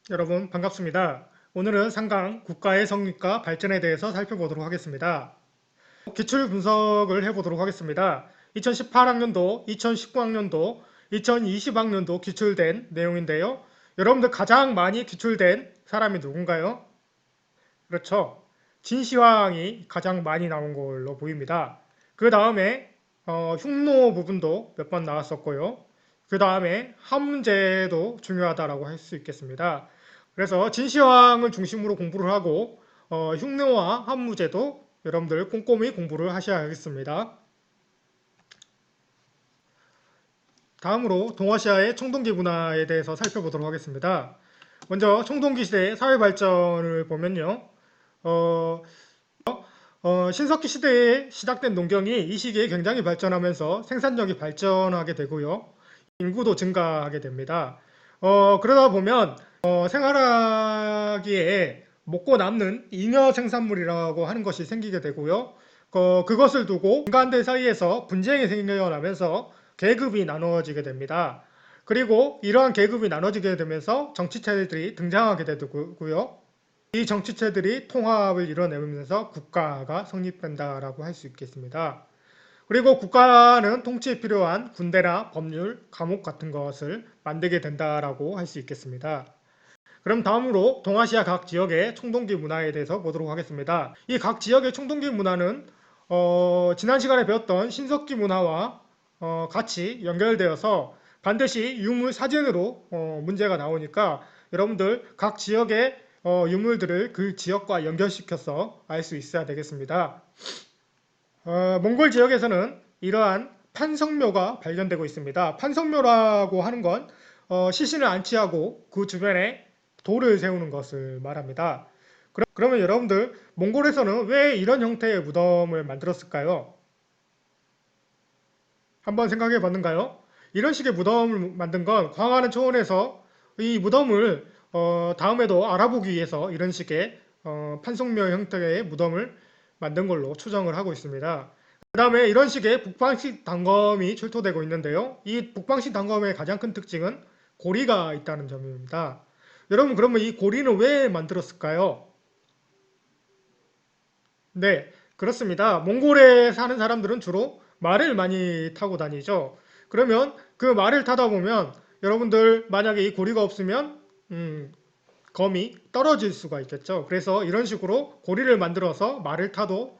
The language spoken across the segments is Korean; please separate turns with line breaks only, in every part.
여러분 반갑습니다. 오늘은 상강 국가의 성립과 발전에 대해서 살펴보도록 하겠습니다. 기출 분석을 해보도록 하겠습니다. 2018학년도, 2019학년도, 2020학년도 기출된 내용인데요. 여러분들 가장 많이 기출된 사람이 누군가요? 그렇죠. 진시황이 가장 많이 나온 걸로 보입니다. 그 다음에 흉노 부분도 몇 번 나왔었고요. 그 다음에 한 문제도 중요하다라고 할 수 있겠습니다. 그래서 진시황을 중심으로 공부를 하고 흉노와 한무제도 여러분들 꼼꼼히 공부를 하셔야겠습니다. 다음으로 동아시아의 청동기 문화에 대해서 살펴보도록 하겠습니다. 먼저 청동기 시대의 사회 발전을 보면요. 어, 신석기 시대에 시작된 농경이 이 시기에 굉장히 발전하면서 생산력이 발전하게 되고요. 인구도 증가하게 됩니다. 그러다 보면 생활하기에 먹고 남는 잉여 생산물이라고 하는 것이 생기게 되고요. 그것을 두고 인간들 사이에서 분쟁이 생겨나면서 계급이 나누어지게 됩니다. 그리고 이러한 계급이 나눠지게 되면서 정치체들이 등장하게 되고요. 이 정치체들이 통합을 이뤄내면서 국가가 성립된다라고 할 수 있겠습니다. 그리고 국가는 통치에 필요한 군대나 법률, 감옥 같은 것을 만들게 된다라고 할 수 있겠습니다. 그럼 다음으로 동아시아 각 지역의 청동기 문화에 대해서 보도록 하겠습니다. 이 각 지역의 청동기 문화는 지난 시간에 배웠던 신석기 문화와 같이 연결되어서 반드시 유물 사진으로 문제가 나오니까 여러분들 각 지역의 유물들을 그 지역과 연결시켜서 알 수 있어야 되겠습니다. 몽골 지역에서는 이러한 판성묘가 발견되고 있습니다. 판성묘라고 하는 건 시신을 안치하고 그 주변에 돌을 세우는 것을 말합니다. 그러면 여러분들 몽골에서는 왜 이런 형태의 무덤을 만들었을까요? 한번 생각해 봤는가요? 이런 식의 무덤을 만든 건 광활한 초원에서 이 무덤을 다음에도 알아보기 위해서 이런 식의 판석묘 형태의 무덤을 만든 걸로 추정을 하고 있습니다. 그 다음에 이런 식의 북방식 단검이 출토되고 있는데요. 이 북방식 단검의 가장 큰 특징은 고리가 있다는 점입니다. 여러분 그러면 이 고리는 왜 만들었을까요? 네, 그렇습니다. 몽골에 사는 사람들은 주로 말을 많이 타고 다니죠. 그러면 그 말을 타다 보면 여러분들 만약에 이 고리가 없으면 검이 떨어질 수가 있겠죠. 그래서 이런 식으로 고리를 만들어서 말을 타도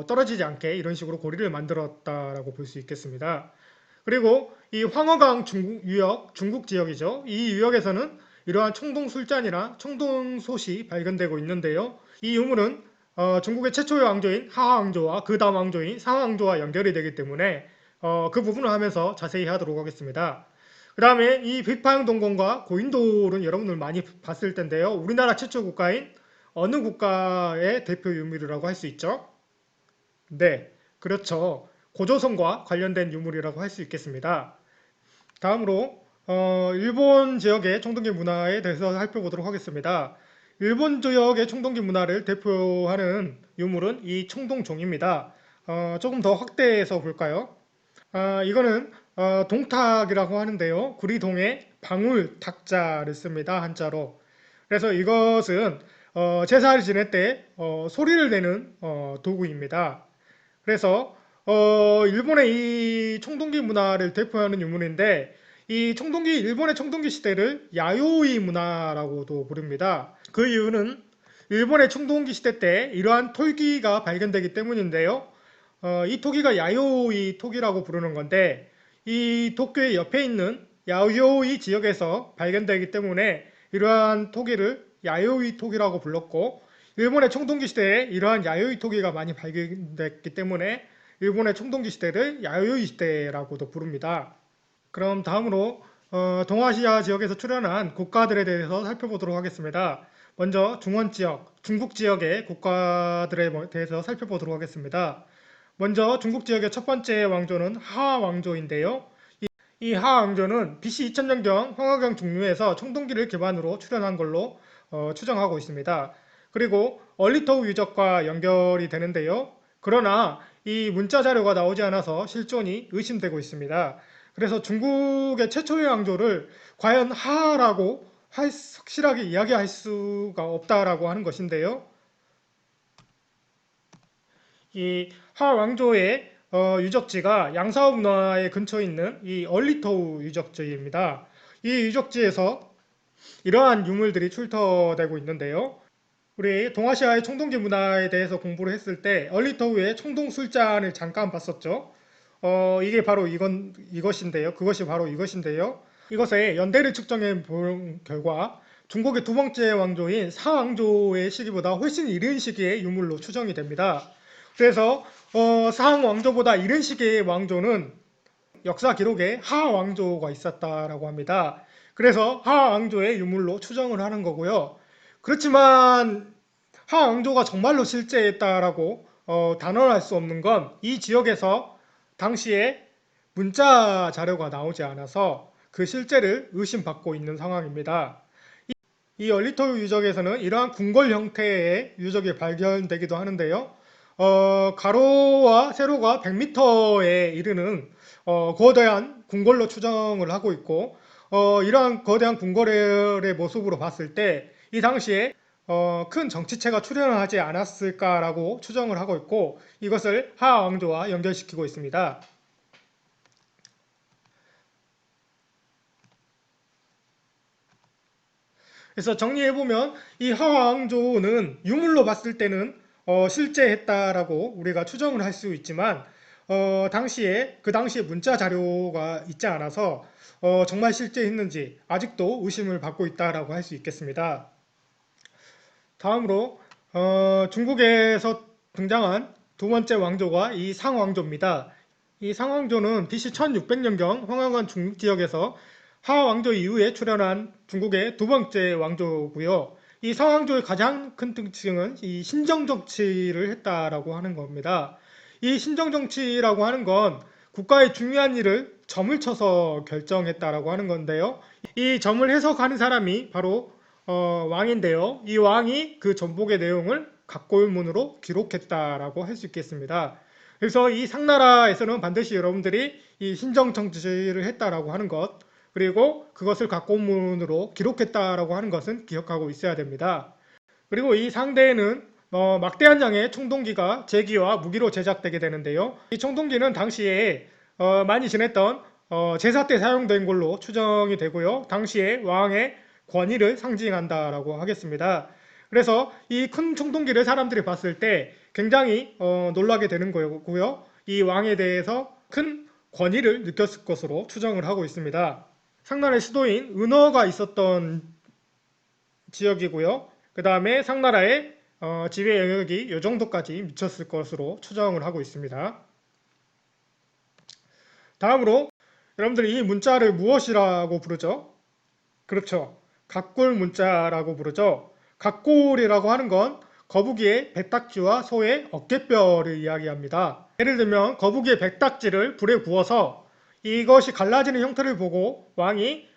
떨어지지 않게 이런 식으로 고리를 만들었다라고 볼 수 있겠습니다. 그리고 이 황허강 중국 유역, 중국 지역이죠. 이 유역에서는 이러한 청동 술잔이나 청동 솥이 발견되고 있는데요. 이 유물은 중국의 최초의 왕조인 하왕조와 그 다음 왕조인 상왕조와 연결이 되기 때문에 그 부분을 하면서 자세히 하도록 하겠습니다. 그 다음에 이 비파양동gon과 고인돌은 여러분들 많이 봤을 텐데요. 우리나라 최초 국가인 어느 국가의 대표 유물이라고 할 수 있죠? 네, 그렇죠. 고조선과 관련된 유물이라고 할 수 있겠습니다. 다음으로 일본 지역의 청동기 문화에 대해서 살펴보도록 하겠습니다. 일본 지역의 청동기 문화를 대표하는 유물은 이 청동종입니다. 조금 더 확대해서 볼까요? 이거는 동탁이라고 하는데요. 구리동에 방울 탁자를 씁니다. 한자로. 그래서 이것은 제사를 지낼 때 소리를 내는 도구입니다. 그래서 일본의 이 청동기 문화를 대표하는 유물인데 이 청동기 일본의 청동기 시대를 야요이 문화라고도 부릅니다. 그 이유는 일본의 청동기 시대 때 이러한 토기가 발견되기 때문인데요. 이 토기가 야요이 토기라고 부르는 건데 이 도쿄의 옆에 있는 야요이 지역에서 발견되기 때문에 이러한 토기를 야요이 토기라고 불렀고 일본의 청동기 시대에 이러한 야요이 토기가 많이 발견됐기 때문에 일본의 청동기 시대를 야요이 시대라고도 부릅니다. 그럼 다음으로 동아시아 지역에서 출현한 국가들에 대해서 살펴보도록 하겠습니다. 먼저 중원 지역, 중국 지역의 국가들에 대해서 살펴보도록 하겠습니다. 먼저 중국 지역의 첫 번째 왕조는 하 왕조인데요. 이 하 왕조는 BC 2000년경 황하경 중류에서 청동기를 기반으로 출현한 걸로 추정하고 있습니다. 그리고 얼리터우 유적과 연결이 되는데요. 그러나 이 문자 자료가 나오지 않아서 실존이 의심되고 있습니다. 그래서 중국의 최초의 왕조를 과연 하라고 확실하게 이야기할 수가 없다라고 하는 것인데요. 이 하왕조의 유적지가 양사읍나의 근처에 있는 이 얼리토우 유적지입니다. 이 유적지에서 이러한 유물들이 출토되고 있는데요. 우리 동아시아의 청동기 문화에 대해서 공부를 했을 때 얼리토우의 청동 술잔을 잠깐 봤었죠. 이게 바로 이것인데요. 그것이 바로 이것인데요. 이것의 연대를 측정해 본 결과 중국의 두 번째 왕조인 사왕조의 시기보다 훨씬 이른 시기의 유물로 추정이 됩니다. 그래서 사왕 왕조보다 이른 시기의 왕조는 역사 기록에 하왕조가 있었다라고 합니다. 그래서 하왕조의 유물로 추정을 하는 거고요. 그렇지만 하왕조가 정말로 실제했다라고 단언할 수 없는 건 이 지역에서 당시에 문자 자료가 나오지 않아서 그 실제를 의심받고 있는 상황입니다. 이 얼리토 유적에서는 이러한 궁궐 형태의 유적이 발견되기도 하는데요. 가로와 세로가 100m에 이르는 거대한 궁궐로 추정을 하고 있고 이러한 거대한 궁궐의 모습으로 봤을 때 이 당시에 큰 정치체가 출현하지 않았을까라고 추정을 하고 있고 이것을 하왕조와 연결시키고 있습니다. 그래서 정리해보면 이 하왕조는 유물로 봤을 때는 실제했다라고 우리가 추정을 할 수 있지만 그 당시에 문자 자료가 있지 않아서 정말 실제했는지 아직도 의심을 받고 있다라고 할 수 있겠습니다. 다음으로 중국에서 등장한 두 번째 왕조가 이 상왕조입니다. 이 상왕조는 BC 1600년경 황하관 중국 지역에서 하왕조 이후에 출현한 중국의 두 번째 왕조고요. 이 상왕조의 가장 큰 특징은 이 신정정치를 했다라고 하는 겁니다. 이 신정정치라고 하는 건 국가의 중요한 일을 점을 쳐서 결정했다라고 하는 건데요. 이 점을 해석하는 사람이 바로 왕인데요. 이 왕이 그 전복의 내용을 각골문으로 기록했다라고 할 수 있겠습니다. 그래서 이 상나라에서는 반드시 여러분들이 이 신정정치를 했다라고 하는 것, 그리고 그것을 각골문으로 기록했다라고 하는 것은 기억하고 있어야 됩니다. 그리고 이 상대에는 막대한 양의 청동기가 제기와 무기로 제작되게 되는데요. 이 청동기는 당시에 많이 지냈던 제사 때 사용된 걸로 추정이 되고요. 당시에 왕의 권위를 상징한다라고 하겠습니다. 그래서 이 큰 청동기를 사람들이 봤을 때 굉장히 놀라게 되는 거고요. 이 왕에 대해서 큰 권위를 느꼈을 것으로 추정을 하고 있습니다. 상나라의 수도인 은어가 있었던 지역이고요. 그 다음에 상나라의 지배 영역이 이 정도까지 미쳤을 것으로 추정을 하고 있습니다. 다음으로 여러분들이 이 문자를 무엇이라고 부르죠? 그렇죠. 각골 문자라고 부르죠. 각골이라고 하는 건 거북이의 배딱지와 소의 어깨뼈를 이야기합니다. 예를 들면 거북이의 배딱지를 불에 구워서 이것이 갈라지는 형태를 보고 왕이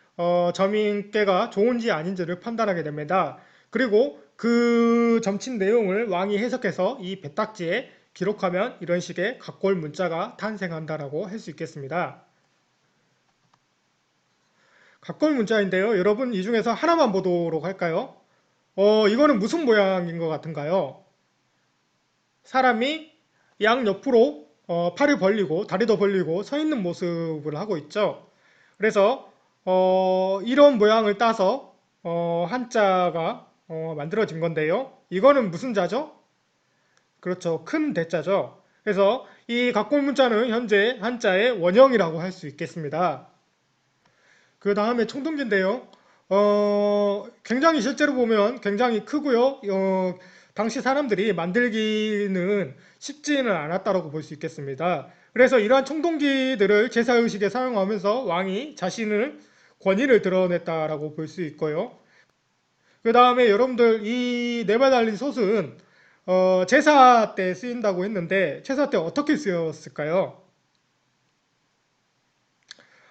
점인께가 좋은지 아닌지를 판단하게 됩니다. 그리고 그 점친 내용을 왕이 해석해서 이 배딱지에 기록하면 이런 식의 각골 문자가 탄생한다라고 할 수 있겠습니다. 각골 문자인데요. 여러분 이 중에서 하나만 보도록 할까요? 이거는 무슨 모양인 것 같은가요? 사람이 양 옆으로 팔을 벌리고 다리도 벌리고 서 있는 모습을 하고 있죠. 그래서 이런 모양을 따서 한자가 만들어진 건데요. 이거는 무슨 자죠? 그렇죠. 큰 대자죠. 그래서 이 각골 문자는 현재 한자의 원형이라고 할 수 있겠습니다. 그 다음에 청동기인데요. 굉장히 실제로 보면 굉장히 크고요. 당시 사람들이 만들기는 쉽지는 않았다고 볼 수 있겠습니다. 그래서 이러한 청동기들을 제사의식에 사용하면서 왕이 자신의 권위를 드러냈다라고 볼 수 있고요. 그 다음에 여러분들 이 네발 달린 솥은 제사 때 쓰인다고 했는데 제사 때 어떻게 쓰였을까요?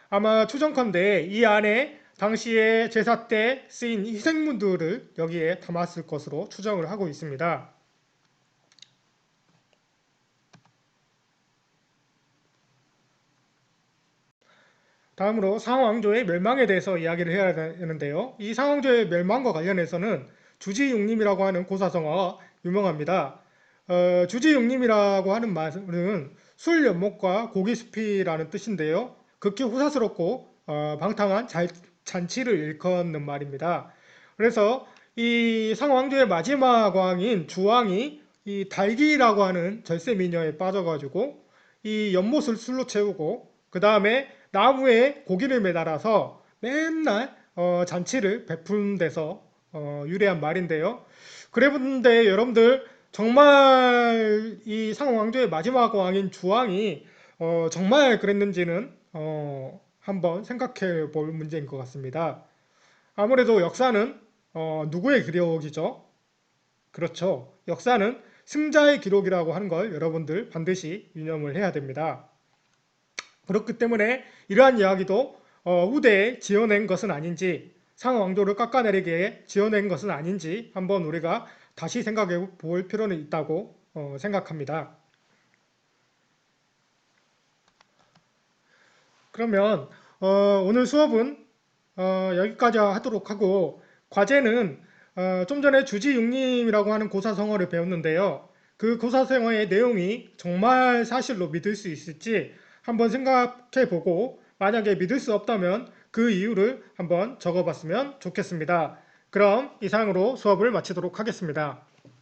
아마 추정컨대 이 안에 당시에 제사 때 쓰인 희생문들을 여기에 담았을 것으로 추정을 하고 있습니다. 다음으로 상왕조의 멸망에 대해서 이야기를 해야 되는데요. 이 상왕조의 멸망과 관련해서는 주지육림이라고 하는 고사성어가 유명합니다. 주지육림이라고 하는 말은 술 연못과 고기 숲이라는 뜻인데요. 극히 후사스럽고 방탕한 잔치를 일컫는 말입니다. 그래서 이 상왕조의 마지막 왕인 주왕이 이 달기라고 하는 절세 미녀에 빠져가지고 이 연못을 술로 채우고 그 다음에 나무에 고기를 매달아서 맨날 잔치를 베푼 데서 유래한 말인데요. 그런데 여러분들 정말 이 상왕조의 마지막 왕인 주왕이 정말 그랬는지는 한번 생각해 볼 문제인 것 같습니다. 아무래도 역사는 누구의 기록이죠? 그렇죠. 역사는 승자의 기록이라고 하는 걸 여러분들 반드시 유념을 해야 됩니다. 그렇기 때문에 이러한 이야기도 후대에 지어낸 것은 아닌지 상왕조를 깎아내리게 지어낸 것은 아닌지 한번 우리가 다시 생각해 볼 필요는 있다고 생각합니다. 그러면 오늘 수업은 여기까지 하도록 하고 과제는 좀 전에 주지육림이라고 하는 고사성어를 배웠는데요. 그 고사성어의 내용이 정말 사실로 믿을 수 있을지 한번 생각해 보고 만약에 믿을 수 없다면 그 이유를 한번 적어봤으면 좋겠습니다. 그럼 이상으로 수업을 마치도록 하겠습니다.